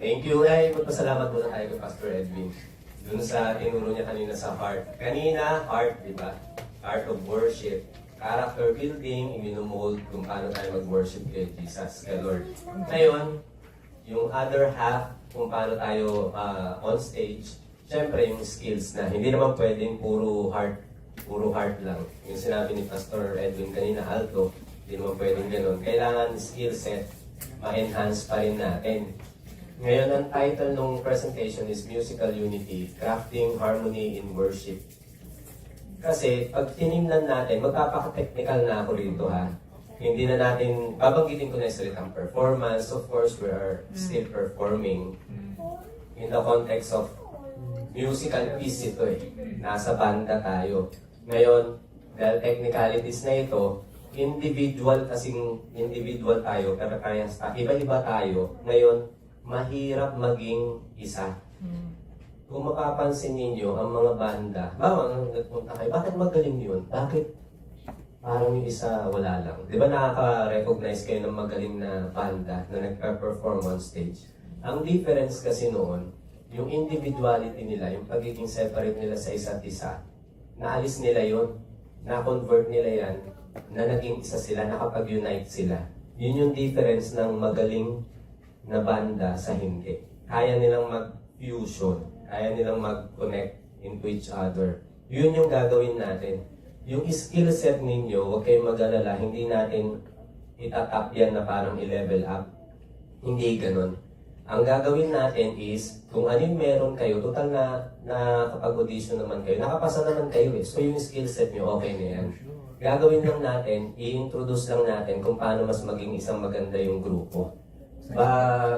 Thank you. Ay, magpasalamat muna tayo kay Pastor Edwin. Doon sa tinuro niya kanina sa heart. Kanina, heart, di ba? Heart of worship. Character building, iminumold kung paano tayo mag-worship kay Jesus, kay Lord. Ngayon, yung other half, kung paano tayo on stage, syempre yung skills na hindi naman pwedeng puro heart lang. Yung sinabi ni Pastor Edwin kanina, alto, hindi naman pwedeng gano'n. Kailangan skill set, ma-enhance pa rin natin. Ngayon, ang title ng presentation is Musical Unity, Crafting Harmony in Worship. Kasi, pag tinignan natin, magpapaka-technical na ako rito ha. Hindi na natin, babanggitin ko na yung salitang performance. Of course, we are still performing in the context of musical piece ito eh. Nasa banda tayo. Ngayon, dahil technicalities na ito, individual tayo, pero kaya iba-iba tayo. Ngayon, mahirap maging isa. Kung mapapansin ninyo, ang mga banda, nagpunta kayo, bakit magaling yun? Bakit parang yung isa wala lang? Di ba nakaka-recognize kayo ng magaling na banda na nagpa-perform on stage? Ang difference kasi noon, yung individuality nila, yung pagiging separate nila sa isa't isa, naalis nila yon, na-convert nila yan, na naging isa sila, nakapag-unite sila. Yun yung difference ng magaling na banda sa hindi. Kaya nilang mag-fusion, kaya nilang mag-connect into each other. Yun yung gagawin natin. Yung skill set ninyo, huwag kayong mag-alala, hindi natin itatap yan na parang i-level up. Hindi ganun. Ang gagawin natin is, kung ano yung meron kayo, total na kapag audition naman kayo, nakapasa naman kayo eh. So yung skill set nyo, okay na yan. Gagawin lang natin, i-introduce lang natin kung paano mas maging isang maganda yung grupo.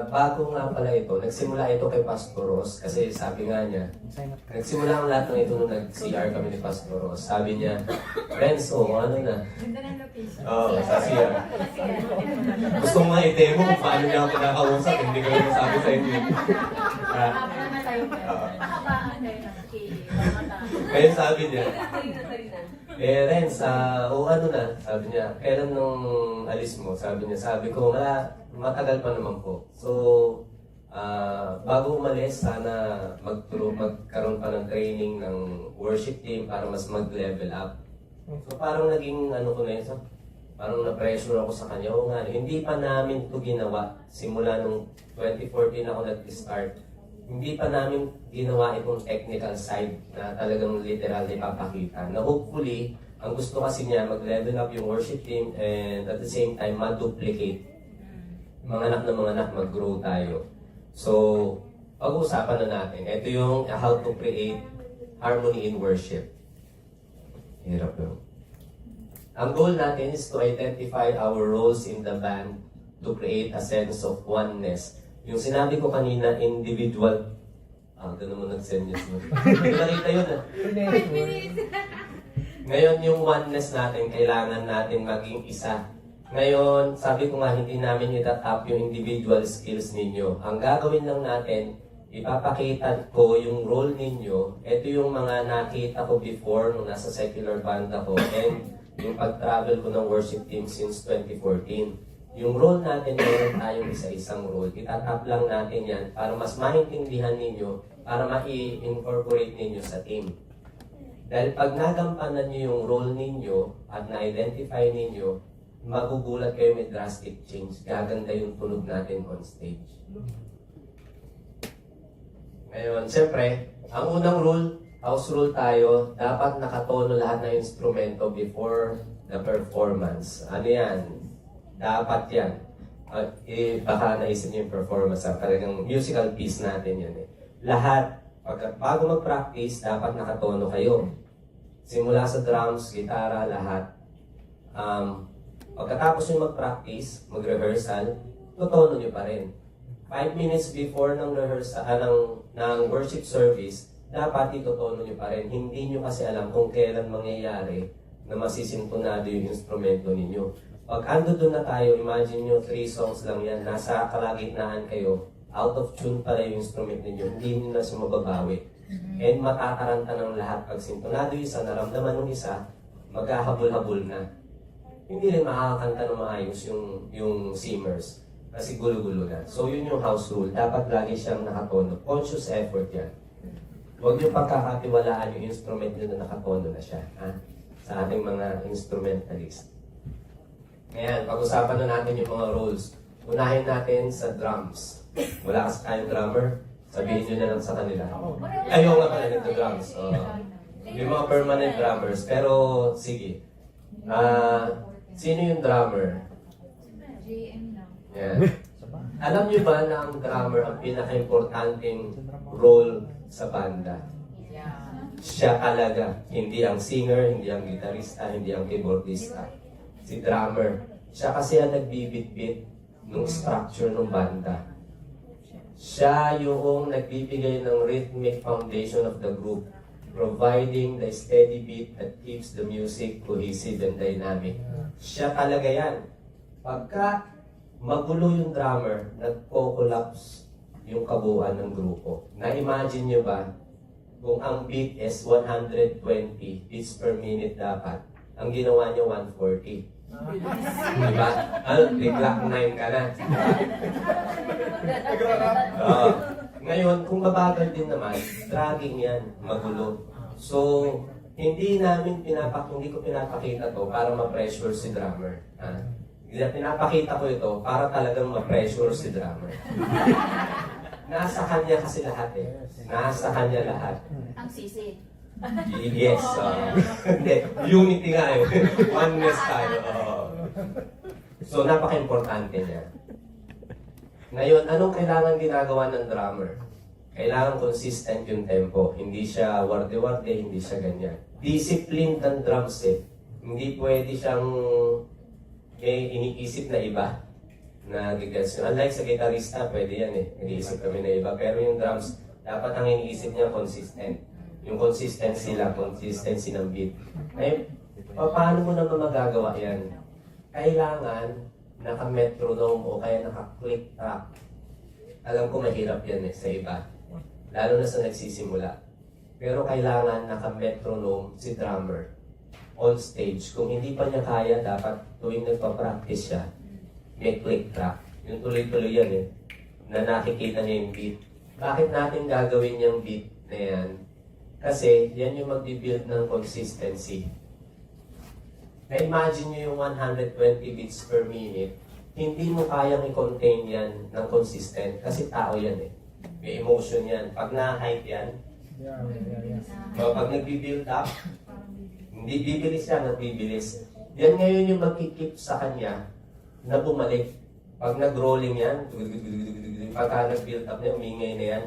Bago nga pala ito, nagsimula ito kay Pastor Ross, kasi sabi nga niya, nagsimula ang lahat ng ito nung nag-CR kami ni Pastor Ross. Sabi niya, Renzo, ano na? Oo, sa CR. Gusto mo nga i-demo kung paano niya ako nakakausap, hindi ko naman sabi sa inyo. Kaya sabi niya, Renz, ano na? Sabi niya, kailan nung alis mo? Sabi ko, matagal pa naman po. So, bago umalis, sana magkaroon pa ng training ng worship team para mas mag-level up. So, parang naging ko na yun, parang na-pressure ako sa kanya. O nga, hindi pa namin ito ginawa. Simula nung 2014 ako nag-start. Hindi pa namin ginawa itong technical side na talagang literal na ipapakita. Na hopefully, ang gusto kasi niya, mag-level up yung worship team and at the same time, ma-duplicate. Mga anak, mag-grow tayo. So, pag-uusapan na natin. Ito yung how to create harmony in worship. Hirap yun. Ang goal natin is to identify our roles in the band to create a sense of oneness. Yung sinabi ko kanina, individual. Doon naman nag-send news mo. Nakita yun Ngayon, yung oneness natin, kailangan natin maging isa. Ngayon, sabi ko nga, hindi namin itatap yung individual skills ninyo. Ang gagawin lang natin, ipapakita ko yung role ninyo. Ito yung mga nakita ko before nung nasa secular band ako and yung pag-travel ko ng worship team since 2014. Yung role natin, meron tayong isa-isang role. Itatap lang natin yan para mas maintindihan ninyo, para ma-incorporate ninyo sa team. Dahil pag nagampanan nyo yung role ninyo at na-identify ninyo, magugulat kayo may drastic change. Gaganda yung tunog natin on stage. Ngayon, siyempre, ang unang rule, house rule tayo, dapat nakatono lahat ng instrumento before the performance. Ano yan? Dapat yan. Baka naisip niyo yung performance, talagang musical piece natin yan eh. Lahat, bago mag-practice, dapat nakatono kayo. Simula sa drums, gitara, lahat. Pagkatapos nyo mag-practice, mag-rehearsal, totono nyo pa rin. 5 minutes before ng rehearsal, ng worship service, dapat itotono nyo pa rin. Hindi nyo kasi alam kung kailan mangyayari na masisintonado yung instrumento ninyo. Pag ando doon na tayo, imagine nyo 3 songs lang yan, nasa kalagitnaan kayo, out of tune pala yung instrument ninyo, hindi nyo na siya mababawi. And matataranta ng lahat. Pag sintonado yung isa, naramdaman ng isa, maghahabol-habol na. Hindi rin makakakanta ng maayos yung singers. Kasi gulo-gulo na. So yun yung house rule. Dapat lagi siyang nakatono. Conscious effort yan. Huwag niyo pagkakatiwalaan yung instrument niyo na nakatono na siya. Ha? Sa ating mga instrumentalist. Ngayon, pag-usapan na natin yung mga roles. Unahin natin sa drums. Wala kasi tayong drummer. Sabihin niyo na lang sa kanila. Ayaw nga pala nagda-drums. Yung mga permanent drummers. Pero, sige. Sino yung drummer? Yan. Alam niyo ba na ang drummer ang pinaka-importanting role sa banda? Siya talaga. Hindi ang singer, hindi ang gitarista, hindi ang keyboardista. Si drummer. Siya kasi ang nagbibit-bit ng structure ng banda. Siya yung nagbibigay ng rhythmic foundation of the group, providing the steady beat that keeps the music cohesive and dynamic. Siya talaga yan. Pagka magulo yung drummer, nagko-collapse yung kabuuan ng grupo. Na-imagine nyo ba, kung ang beat is 120 beats per minute dapat, ang ginawa nyo 140. Diba? Bigla 9 ka na. Ngayon, kung mabagal din naman, dragging yan, magulo. So, hindi ko pinapakita to para ma-pressure si drummer. Pinapakita ko ito para talagang ma-pressure si drummer. Nasa kanya kasi lahat eh. Nasa kanya lahat. Ang sisi. Yes. Hindi. Unity nga eh. Oneness tayo. So, napaka-importante niya. Ngayon, anong kailangan ginagawa ng drummer? Kailangan consistent yung tempo. Hindi siya warde-warde, hindi siya ganyan. Disciplined ang drum set. Hindi pwede siyang may iniisip na iba na gigets. Unlike sa gitarista, pwede yan eh. Nag-iisip kami na iba. Pero yung drums, dapat ang iniisip niya consistent. Yung consistency lang, consistency ng beat. Ngayon, paano mo naman magagawa yan? Kailangan naka-metronome o kaya naka-click track. Alam ko mahirap yan eh sa iba. Lalo na sa nagsisimula. Pero kailangan naka-metronome si drummer on stage. Kung hindi pa niya kaya, dapat tuwing nagpa-practice siya, may click track. Yung tuloy-tuloy yan eh, na nakikita niya yung beat. Bakit natin gagawin yung beat na yan? Kasi yan yung mag-build ng consistency. Na-imagine nyo yung 120 beats per minute, hindi mo kayang i-contain yan ng consistent kasi tao yan eh. May emotion yan. Pag na-hype yan, pag nag-build up, hindi bibilis yan, nagbibilis. Yan ngayon yung magkikip sa kanya na bumalik. Pag nag-rolling yan, pagka nag-build up niya, umingay na yan,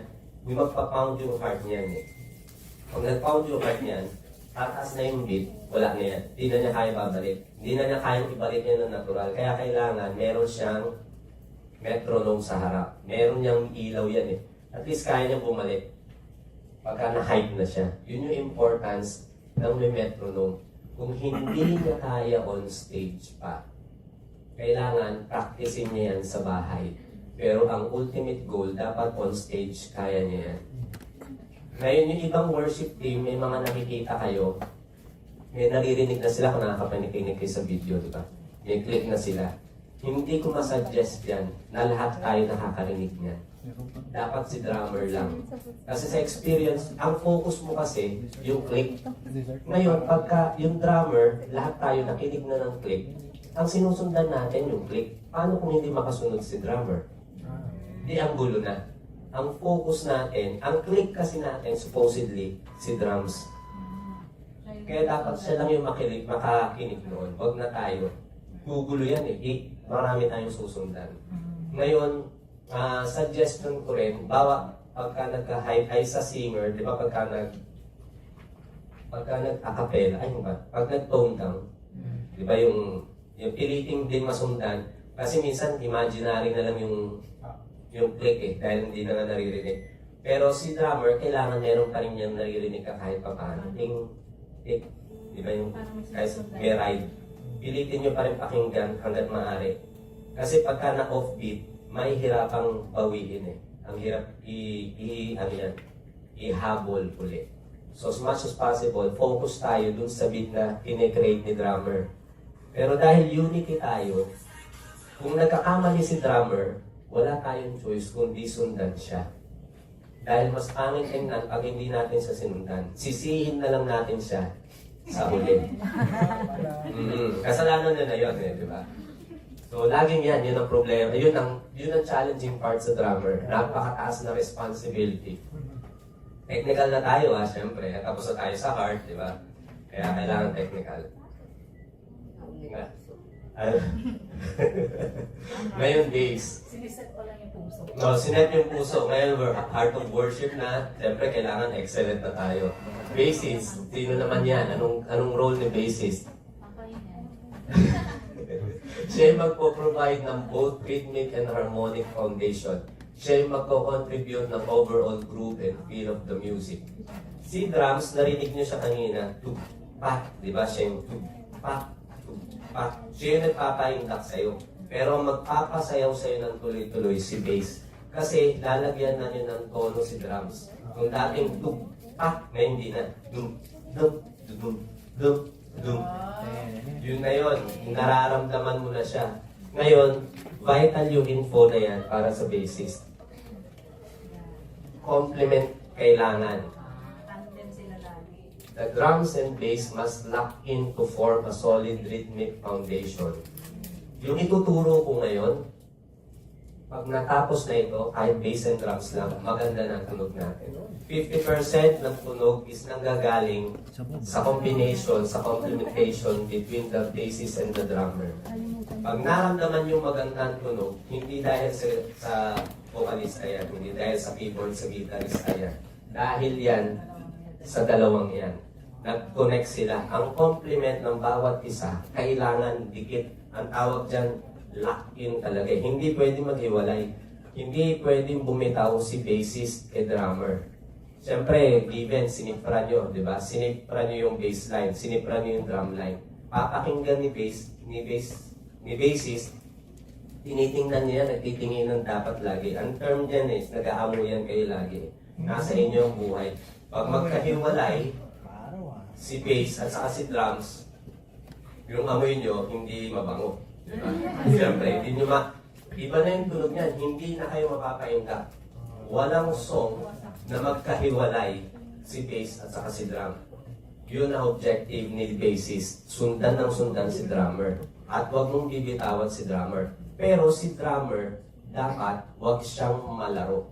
may magpa-pound yung heart niyan eh. Pag nag-pound yung heart niyan, tataas na yung beat, wala na yan. Hindi na niya kaya babalik. Hindi na niya kaya ibalik yan ng natural. Kaya kailangan, meron siyang metronome sa harap. Meron niyang ilaw yan eh. At least kaya niya bumalik. Pagka na-hype na siya. Yun yung importance ng may metronome. Kung hindi niya kaya on stage pa, kailangan practicein niya yan sa bahay. Pero ang ultimate goal, dapat on stage, kaya niya yan. Ngayon, yung ibang worship team, may mga nakikita kayo, may naririnig na sila kung nakakapanig kayo sa video, di ba? May click na sila. Hindi ko masuggest yan na lahat tayo nakakarinig niyan. Dapat si drummer lang. Kasi sa experience, ang focus mo kasi, yung click. Ngayon, pagka yung drummer, lahat tayo nakinig na ng click, ang sinusundan natin yung click. Paano kung hindi makasunod si drummer? Di ang gulo na. Ang focus natin, ang click kasi natin, supposedly, si drums. Kaya dapat siya lang yung makakinig noon. Huwag na tayo. Gugulo yan eh. Marami tayong susundan. Ngayon, suggestion ko rin, pagka nagka-hype ay sa singer, di ba pagka nag-acapella, ay ba? Pag nag-tone down, di ba yung piliting din masundan, kasi minsan imaginary na lang yung click eh, dahil hindi na nga naririnig. Pero si drummer, kailangan meron pa rin niyang naririnig ka kahit pa paano. Ting, di ba yung kahit may ride. Pilitin nyo pa rin pakinggan hanggat maaari. Kasi pagka na-offbeat, may hirapang bawiin eh. Ang hirap ihabol ulit. So as much as possible, focus tayo dun sa beat na kine-create ni drummer. Pero dahil unity tayo, Kung nagkakamali si drummer, wala tayong choice kundi sundan siya. Dahil mas pangit tingnan pag hindi natin siya sinundan. Sisihin na lang natin siya sa huli. Kasalanan niya na yun, di ba? So, laging yan, yun ang problema. Yun ang challenging part sa drummer. Napakataas na responsibility. Technical na tayo, syempre. Tapos na tayo sa heart, di ba? Kaya kailangan technical. Ngayon, bass. Siniset pa lang yung puso. No, sinet yung puso. Ngayon, we're heart of worship na. Siyempre, kailangan excellent na tayo. Bassist, sino naman yan? Anong role ni bassist? Siya yung magpo-provide ng both rhythmic and harmonic foundation. Siya yung magpo-contribute ng overall groove and feel of the music. Si drums, narinig niyo siya kanina. Tug-pak, di ba? Siya yung tug-pak, tug-pak. Siya yung nagpapaindak sa'yo. Pero magpapasayaw sa'yo ng tuloy-tuloy si bass. Kasi lalagyan na niyo ng tono si drums. Kung dating tug-pak, na hindi na. Dum. Yun na yun. Nararamdaman mo na siya. Ngayon, vital yung info na yan para sa bassist. Complement kailangan. Tandem sila lagi. The drums and bass must lock in to form a solid rhythmic foundation. Yung ituturo ko ngayon, pag natapos na ito, kahit bass and drums lang, maganda na ang tunog natin. 50% ng tunog is nanggagaling sa combination, sa complementation between the bassist and the drummer. Pag naramdaman yung magandang tunog, hindi dahil sa vocalista yan, hindi dahil sa keyboard, sa guitarista yan. Dahil yan sa dalawang yan. Nag-connect sila. Ang complement ng bawat isa, kailangan dikit. Ang tawag dyan, lock-in talaga. Hindi pwedeng maghiwalay. Hindi pwedeng bumitaw si bassist kay drummer. Siyempre, given, sinipra nyo, di ba? Sinipra nyo yung bass line, sinipra nyo yung drum line. Papakinggan ni bassist, tinitingnan niya, nagtitingin ng dapat lagi. Ang term dyan is, nag-aamuyan kayo lagi. Nasa inyo ang buhay. Pag magkahiwalay, si bass at saka si drums, yung amoy nyo, hindi mabango. Diba? Siyempre, iba na yung tunog niyan, hindi na kayo mapapainda. Walang song na magkahiwalay si bass at saka si drum. Yun ang objective ni bassist. Sundan ng sundan si drummer. At huwag mong bibitawan si drummer. Pero si drummer, dapat huwag siyang malaro.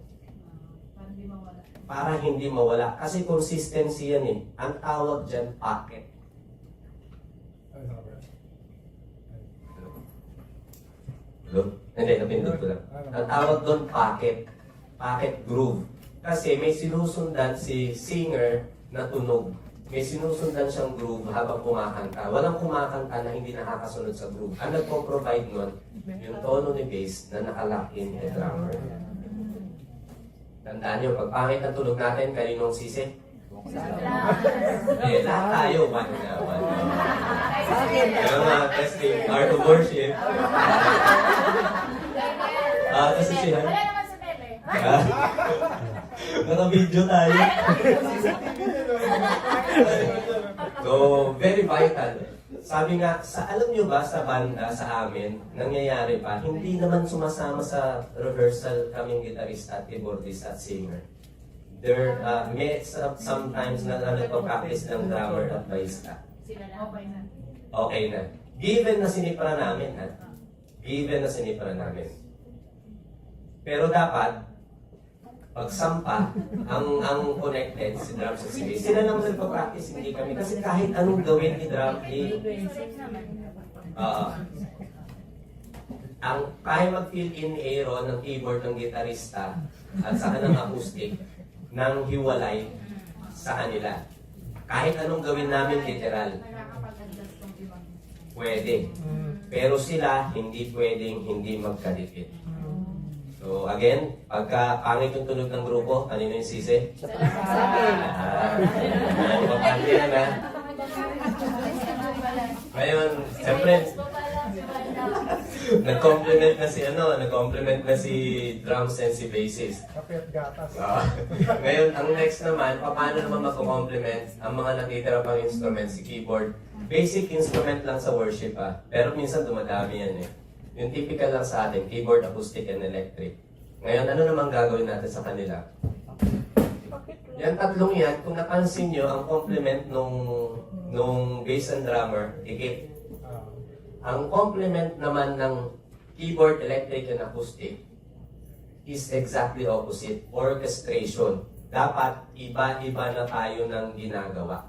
Para hindi mawala. Kasi consistency yan eh. Ang tawag dyan, pocket. Hello? Hindi, napindot ko lang. Ang tawag doon, pocket. Pocket groove. Kasi may sinusundan si singer na tunog. May sinusundan siyang groove habang kumakanta. Walang kumakanta na hindi nakakasunod sa groove. Ang nagpo-provide nun, yung tono ni bass na nakalock in the drummer. Tandaan nyo, pag pangit ang tunog natin, kaninong sisi? Eh, lahat tayo, one na. Kaya mga testing, art of worship. Kasi siya. Wala naman sa tele. Naka-video tayo. So, very vital. Sabi nga, alam nyo ba sa banda, sa amin, nangyayari pa, hindi naman sumasama sa rehearsal kaming gitarista at keyboardist at singer. There, may sometimes na nagpa-practice ng drummer at bassista. Sila lang. Okay na. Okay na. Given na sinipra namin, ha? Given na sinipra namin. Pero dapat, pagsampa, ang connected si drums at si bass. Sila naman nagpa-practice, hindi kami. Kasi kahit anong gawin ni drum, ang kaya mag-fill in arrow ng keyboard ng gitarista at saka ng acoustic ng hiwalay sa kanila. Kahit anong gawin namin literal, pwede. Pero sila, hindi pwedeng hindi magkadikit. So again, pagka pangit yung tunog ng grupo, kanino yung sisi? Sa akin. Importante yan ha. Ngayon, siyempre, nag-compliment na si drums and si bassist. Kape at gatas. Ngayon, ang next naman, paano naman mag-compliment ang mga natitira pang instrument, si keyboard. Basic instrument lang sa worship pero minsan dumadami yan eh. Yung typical lang sa atin, keyboard, acoustic, and electric. Ngayon, ano naman gagawin natin sa kanila? Yan tatlong yan, kung napansin nyo, ang complement nung bass and drummer, higit. Ang complement naman ng keyboard, electric, and acoustic is exactly opposite. Orchestration. Dapat iba-iba na tayo ng ginagawa.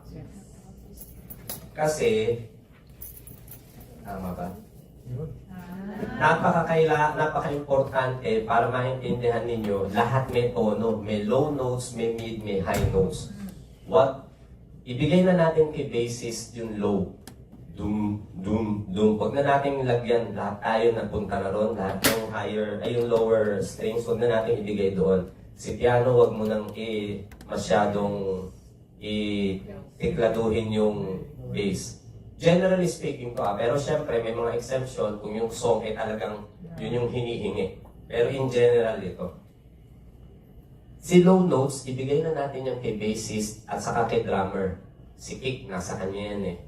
Kasi, tama ba? Napaka-importante para maintindihan ninyo, lahat may tono. May low notes, may mid, may high notes. Ibigay na natin kay bassist yung low. Dum, dum, dum. Huwag na natin lagyan. Lahat tayo napunta na ron. Lahat yung higher, ay yung lower strings, huwag na natin ibigay doon. Si piano, huwag mo nang masyadong tikladuhin yung bass. Generally speaking to, pero syempre may mga exemption kung yung song ay talagang yun yung hinihingi. Pero in general ito. Si low notes, ibigay na natin yung kay bassist at saka kay drummer. Si kick, nasa kanya yan eh.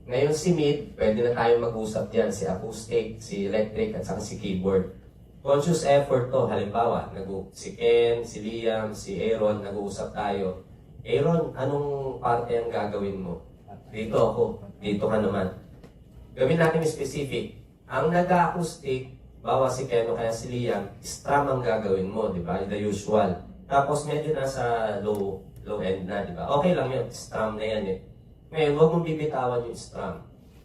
Ngayon si mid, pwede na tayo mag-usap dyan. Si acoustic, si electric, at saka si keyboard. Conscious effort to. Halimbawa, si Ken, si Liam, si Aaron, nag-uusap tayo. Aaron, anong parte ang gagawin mo? Dito ako. Dito ka naman. Gawin natin specific. Ang nag-acoustic, bawa si Ken o kaya si Liam, strum ang gagawin mo, di ba? The usual. Tapos medyo nasa low end na, di ba? Okay lang yun. Strum na yan eh. Ngayon, huwag mong bibitawan yung strum.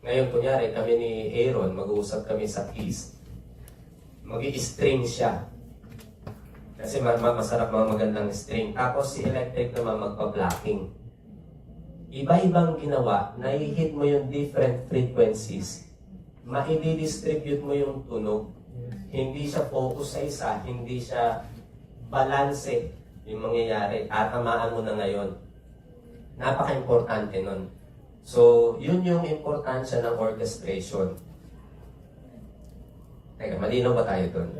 Ngayon, kunyari, kami ni Aaron, mag-uusap kami sa keys. Mag-i-string siya. Kasi masarap mga magandang string. Tapos si electric naman magpa-blocking. Iba-ibang ginawa, nai-hit mo yung different frequencies. Ma-i-distribute mo yung tunog. Hindi siya focus sa isa, hindi siya balanse yung mangyayari. Tatamaan mo na ngayon. Napaka-importante nun. So, yun yung importansya ng orchestration. Teka, malinaw ba tayo dun?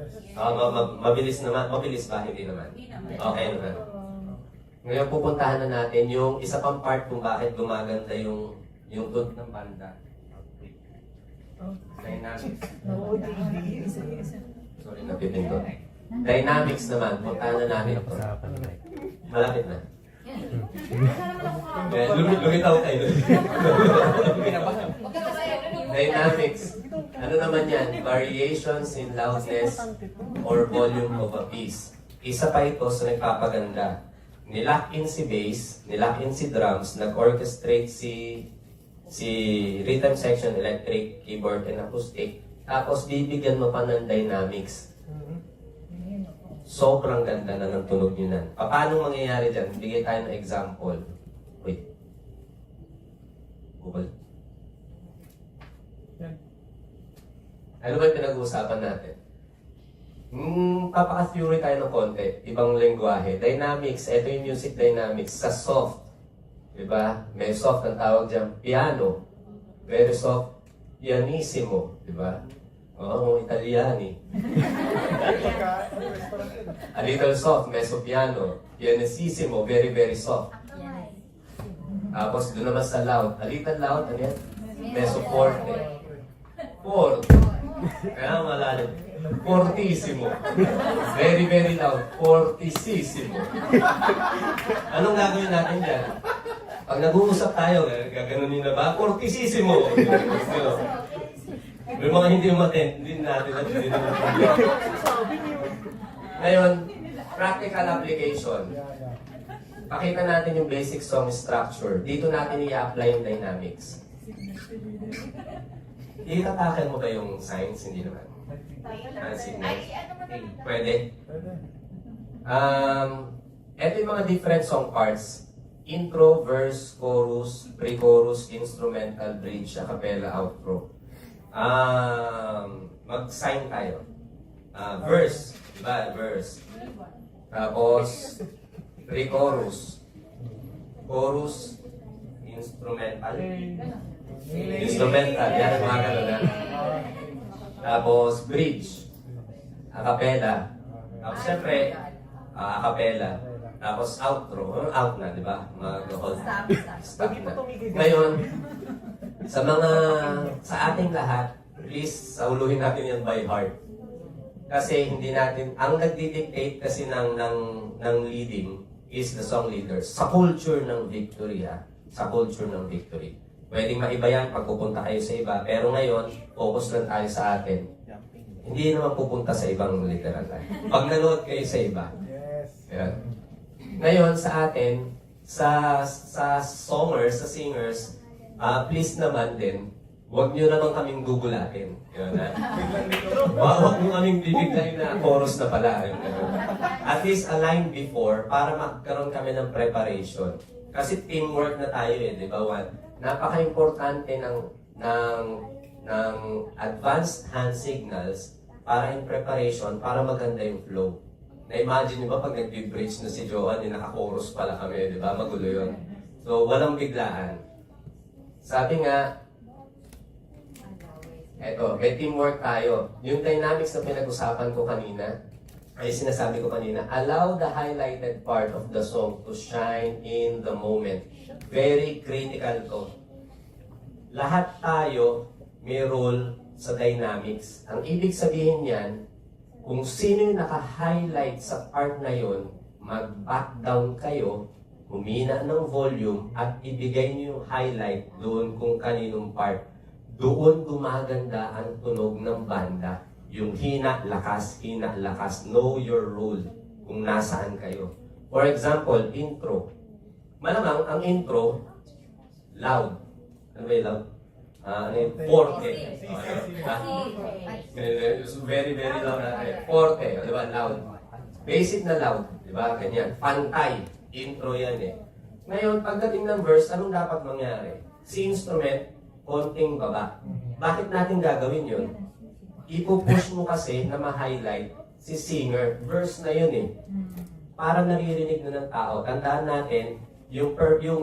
Mabilis naman. Mabilis ba? Hindi naman. Okay naman. Ngayon pupuntahan na natin yung isa pang part kung bakit gumaganda yung tunog ng banda. Dynamics. Sorry, napipindot. Dynamics naman. Puntahan na natin ito. Malapit na. Lumitaw kayo. Dynamics. Ano naman yan? Variations in loudness or volume of a piece. Isa pa ito sa nagpapaganda. Nilock in si bass, nilock in si drums, nag-orchestrate si rhythm section, electric, keyboard, and acoustic. Tapos bibigyan mo pa ng dynamics. Sobrang ganda na ng tunog nyo nan. Paano mangyayari dyan? Bigay tayo ng example. Wait. Google. Ano ba yung pinag-uusapan natin? Papaka-theory tayo ng konti. Ibang lengguwahe. Dynamics. Ito yung music dynamics. Sa soft. Diba? May soft ang tawag dyan. Piano. Very soft. Pianissimo. Diba? Oo, Italiani. A little soft. Mezzo piano. Pianissimo. Very, very soft. Tapos doon naman sa loud. A little loud. Ano yan? Mezzo forte. Forte. Kaya malalim. Fortissimo. Very, very loud. Fortissimo. Anong gagawin natin dyan? Pag nag-uusap tayo, gaganunin na ba? Fortissimo. May mga hindi umattend, hindi natin Ngayon, practical application. Pakita natin yung basic song structure. Dito natin i-apply yung dynamics. Itatakan mo ba yung signs? Hindi naman. Pwede. Ito yung mga different song parts. Intro, verse, chorus, pre-chorus, instrumental, bridge, a cappella, outro. Mag-sign tayo. Verse. Diba? Verse. Tapos, pre-chorus. Chorus, instrumental. Instrumental. Yan ang mga gano'n na. Tapos, bridge. A cappella. Tapos, syempre, a cappella. Tapos, outro. Out na, di ba? Mag-hold. Stop na. Ngayon, sa ating lahat, please, sauluhin natin yan by heart. Kasi hindi natin, ang nagdi-dictate kasi ng leading is the song leaders. Sa culture ng victory, ha? Sa culture ng victory. Pwedeng maiba yan pag pupunta kayo sa iba. Pero ngayon, focus lang tayo sa atin. Hindi naman pupunta sa ibang literal. Pag nanood kayo sa iba. Yan. Ngayon, sa atin, sa songers, sa singers, please naman din, huwag nyo naman kaming gugulatin. Yun, ha? Huwag nyo kaming bibiglayin na chorus na pala. Yun, at least align before para magkaroon kami ng preparation. Kasi teamwork na tayo di ba, Juan? Napaka-importante ng advanced hand signals para in preparation, para maganda yung flow. Na-imagine nyo ba pag nag-bridge na si Johan, yung naka-chorus pala kami, di ba? Magulo yun. So, walang biglaan. Sabi nga, eto, may teamwork tayo. Yung dynamics na pinag-usapan ko kanina, ay sinasabi ko kanina, allow the highlighted part of the song to shine in the moment. Very critical to. Lahat tayo may role sa dynamics. Ang ibig sabihin niyan, kung sino yung naka-highlight sa part na yon, mag-back down kayo, humina ng volume, at ibigay niyo yung highlight doon kung kaninong part. Doon gumaganda ang tunog ng banda. Yung hina, lakas, know your role kung nasaan kayo. For example, intro. Malamang ang intro, loud. Ano ba yung loud? Forte. Very, very loud. Forte, di ba? Loud. Basic na loud, di ba? Ganyan. Pantay. Intro yan Ngayon, pagdating ng verse, anong dapat mangyari? Si instrument, konting baba. Bakit natin gagawin yun? Ipupush mo kasi na ma-highlight si singer. Verse na yun Para naririnig na ng tao. Tandaan natin, yung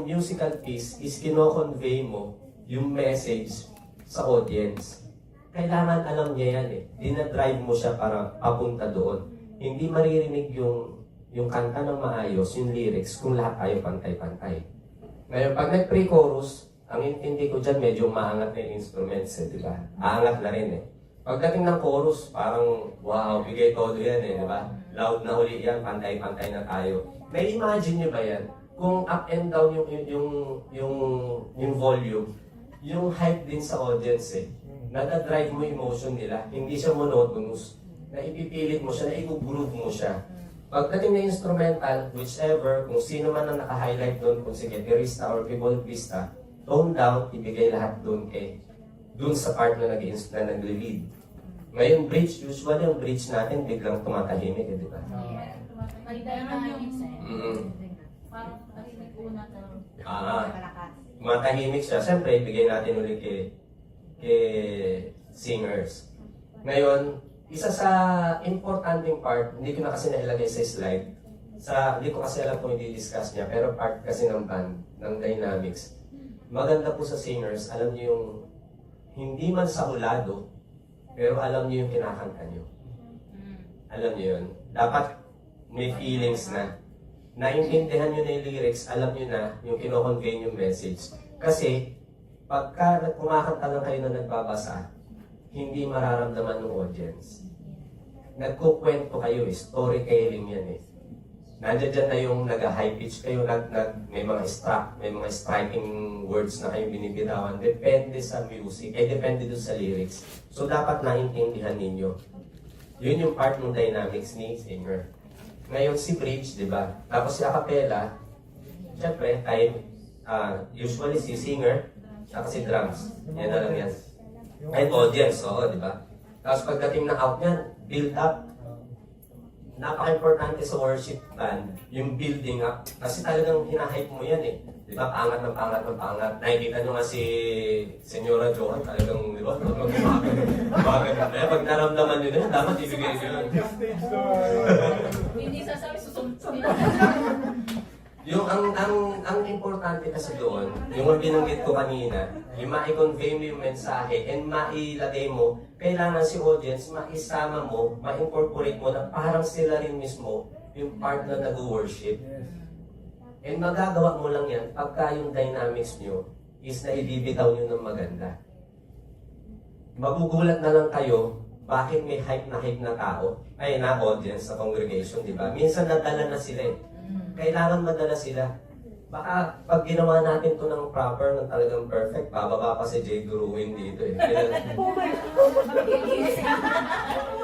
musical piece is kino-convey mo yung message sa audience. Kailangan alam niya yan Dinadrive mo siya para papunta doon. Hindi maririnig yung kanta ng maayos, yung lyrics, kung lahat tayo pantay-pantay. Ngayon, pag nag-pre-chorus, ang intindi ko dyan, medyo maangat na yung instruments di ba? Aangat na rin Pagdating ng chorus, parang, wow, bigay todo yan di ba? Loud na uli yan, pantay-pantay na tayo. May imagine nyo ba yan? Kung up and down yung volume, yung hype din sa audience nadadrive mo emotion nila, hindi siya monotonous. Na ipipilit mo siya, na i-groove mo siya. Pagdating na instrumental, whichever, kung sino man ang naka-highlight doon, kung si gitarista or keyboardista, tone down, ibigay lahat doon doon sa part na nag-lead. Ngayon, bridge, usually ang bridge natin biglang tumatahimik, di ba? Parang tahimik una Tumatahimik siya. Siyempre, ibigay natin ulit kay singers. Ngayon, isa sa importanteng part, hindi ko na kasi nailagay sa slide, hindi ko kasi alam kung i-discuss niya, pero part kasi ng band, ng dynamics. Maganda po sa singers, alam niyo yung hindi man sa hulado, pero alam niyo yung kinakanta niyo. Alam niyo yun. Dapat may feelings na. Naintindihan niyo na yung lyrics, alam niyo na yung kino-convey yung message. Kasi, pagka kumakanta lang kayo na nagbabasa, hindi mararamdaman ng audience. Nagkukwento kayo storytelling yan Nandiyan dyan na yung nag-high pitch kayo, may mga striking words na kayong binibitawan. Depende sa music, depende doon sa lyrics. So, dapat naintindihan ninyo. Yun yung part ng dynamics ni singer. Ngayon si bridge, di ba? Tapos si acapella, syempre, usually si singer, saka si drums. Yan na lang yan. Ay, audience, di ba? Tapos pagdating na out niyan, build up. Napaka-importante sa worship band, yung building up. Kasi talagang hinahype mo yan Di ba? Pangat ng pangat ng pangat. Nakikita nyo nga si Senyora Johan, talagang, di ba? Bakit? Pag naramdaman nyo na, dapat ibigay nyo yun. Hindi sasabi, susunod. Yung ang importante kasi doon, yung binanggit ko kanina, yung ma-convey mo yung mensahe and mailagay mo, kailangan si audience, maisama mo, ma-incorporate mo na parang sila rin mismo yung part na nag-worship. And magagawa mo lang yan pagka yung dynamics nyo is na ibibitaw nyo ng maganda. magugulat na lang kayo bakit may hype na tao, ay na audience sa congregation, di ba? Minsan nadala na sila eh. Kailangan madala sila. Baka pag ginawa natin to ng proper, ng talagang perfect, bababa pa si Jay Guruin dito eh.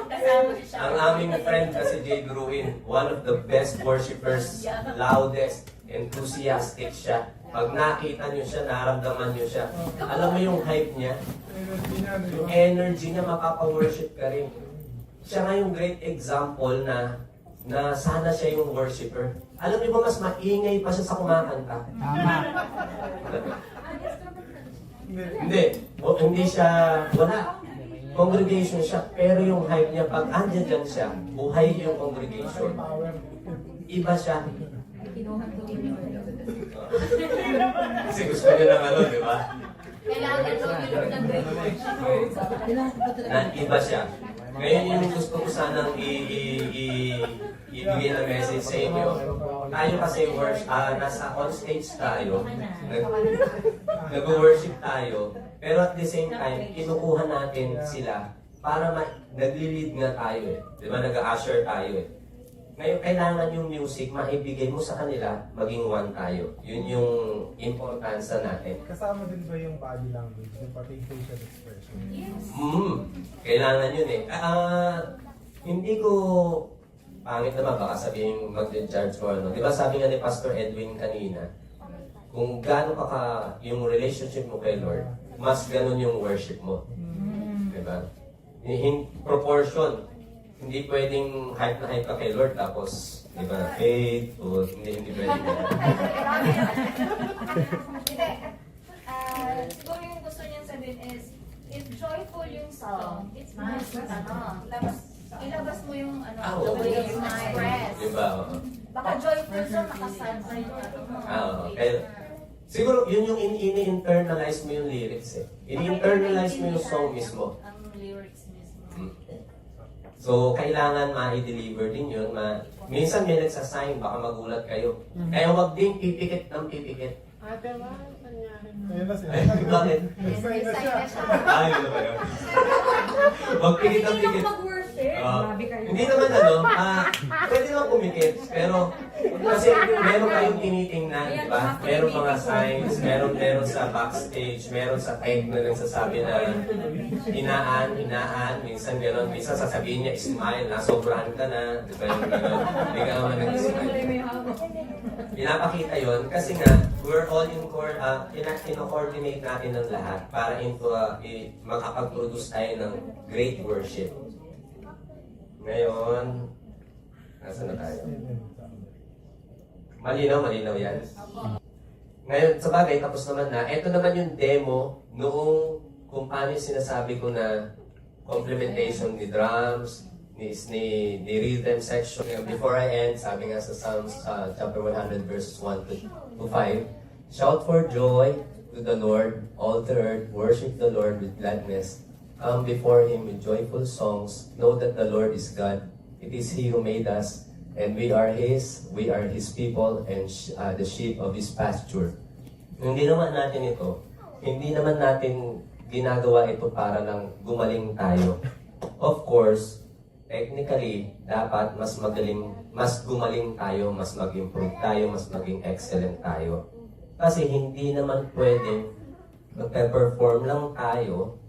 Kasama siya. Ang aming friend na si Jay Guruin, one of the best worshipers, loudest, enthusiastic siya. Pag nakita niyo siya, naramdaman niyo siya. Alam mo yung hype niya, yung energy niya, makapa-worship ka rin. Siya nga yung great example na sana siya yung worshiper. Alam niyo ba, mas maingay pa siya sa kumakanta. Tama. Hindi siya, wala. Congregation siya, pero yung hype niya, pag andyan dyan siya, buhay yung congregation. Iba siya. Kinuha ko din yung Kasi gusto niya ng ano, di ba? kailangan daw nilog ng great worshipper. Na iba siya. Ngayon yung gusto ko sanang ibigay na message sa inyo. Tayo kasi nasa on stage tayo, nag-worship tayo, pero at the same time, kinukuha natin sila para nagli-lead nga tayo eh. Di ba, nag-usher tayo eh. Ngayon, kailangan yung music, maibigay mo sa kanila, maging one tayo. Yun yung importansa natin. Kasama din ba yung body language, yung pati facial expression? Yes. Kailangan yun eh. Hindi ko pangit naman, baka sabihin mag-charge ko ano. Di ba sabi nga ni Pastor Edwin kanina, kung gaano ka yung relationship mo kay Lord, mas ganun yung worship mo. Di ba? In proportion. Hindi pwedeng hype na hype ka kay Lord tapos, di ba, faith, o hindi pwedeng. Hindi. Siguro yung gusto niyang sabihin is, if joyful yung song, it's nice. Ilabas mo yung the way you express. Di ba? Oo. Baka joyful song, nakasad sa yung Oo. Kaya, siguro yun yung ini-internalize mo yung lyrics eh. Ini-internalize mo yung song mismo. Ang lyrics mismo. So, kailangan ma-deliver din yun. Minsan may nagsasign, baka magulat kayo. Kaya wag din pipikit ng pipikit. Ayun na sila. Bakit? Nag-sign na siya. Ay, yun na ba yun? Wag pikit ng pikit. Hindi naman pwede naman pumikit, pero kasi meron kayong tinitingnan, di ba? Meron mga signs, meron sa backstage, meron sa tech na nagsasabi na hinaan, minsan gano'n, minsan sasabihin niya, smile, nasobrahan ka na, di ba yung gano'n? Hindi ka naman nag-smile. Pinapakita yon kasi nga, we're all in-coordinate natin ng lahat para makapag-produce tayo ng great worship. Ngayon, nasa na tayo? Malinaw yan. Ngayon, sa bagay, tapos naman na. Ito naman yung demo noong kung paano yung sinasabi ko na complementation ni drums, ni rhythm section. Before I end, sabi nga sa Psalms chapter 100 verses 1 to 5, shout for joy to the Lord, all the earth, worship the Lord with gladness. Come before Him with joyful songs. Know that the Lord is God. It is He who made us, and we are His people, and the sheep of His pasture. Kung ginawa natin ito, hindi naman natin ginagawa ito para lang gumaling tayo. Of course, technically, dapat mas gumaling tayo, mas mag-improve tayo, mas maging excellent tayo. Kasi hindi naman pwedeng magpe-perform lang tayo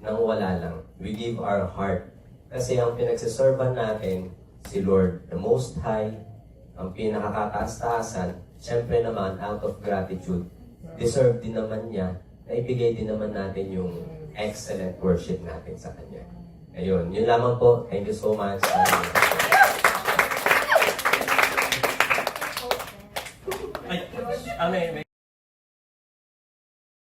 nang wala lang. We give our heart. Kasi ang pinagsiservan natin, si Lord, the Most High, ang pinakakataas-taasan, syempre naman, out of gratitude, deserve din naman niya, na ibigay din naman natin yung excellent worship natin sa Kanya. Ayun, yun lamang po. Thank you so much. Ay, may